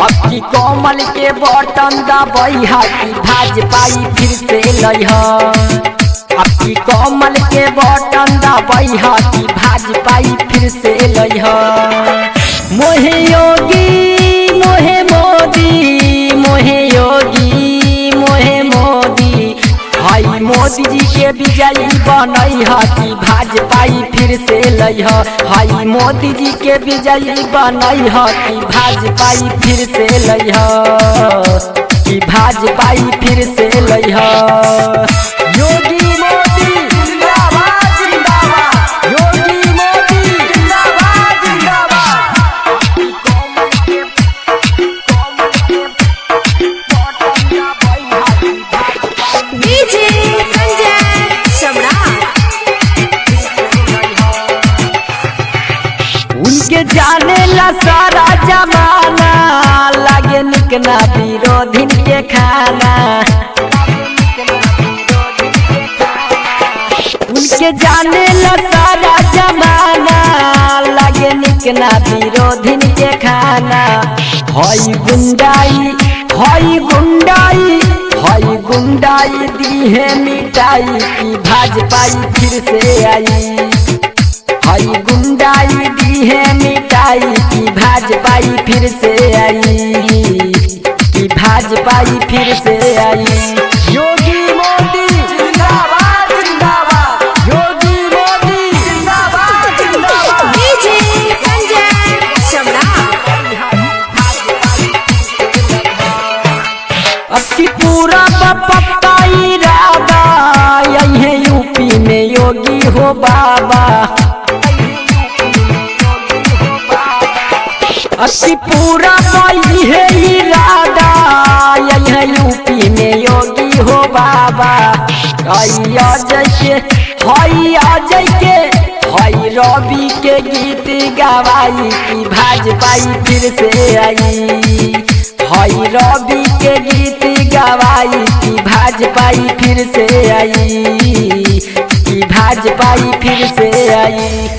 अब की कोमल के बटन दबाई हाथी भाजपाई फिर से लइह। अब की कोमल के बटन दबाई हाथी भाजपाई फिर से लइह। मोहे योगी मोहे मोदी मोहे योगी मोहे मोदी हाई मोदी जी के विजयी बनई हाथी भाजपाई फिर से लइह। हाई मोदी जी के विजयी बनई हाथी भाजपाई फिर से लइह कि भाजपाई फिर से लइह। योगी मोदी जिंदाबाद जिंदाबाद योगी मोदी जिंदाबाद जिंदाबाद। डीजे संजय सम्राट उनके जाने ला सारा जमाना लगे निकना विरोधी के खाना। उनके जाने ला सारा जमाना लगे निकना विरोधी के खाना। हई गुंडाई हई गुंडाई हई गुंडाई दी है मिटाई की भाजपाई फिर से आई। हई गुंडाई दी है मिटाई की भाजपाई फिर से आई कि भाजपाई फिर से आई। योगी मोदी जिंदाबाद जिंदाबाद योगी मोदी जिंदाबाद जिंदाबाद। डीजे संजय सम्राट अब की पूरा पप्पा इरादा यही है यूपी में योगी हो बाबा। अति पूरा वही है इरादा यही है यूपी में योगी हो बाबा। हई अजय के हई रवि के गीत गवाई की भाजपाई फिर से आई। हई रवि के गीत गवाई की भाजपाई फिर से आई कि भाजपाई फिर से आई।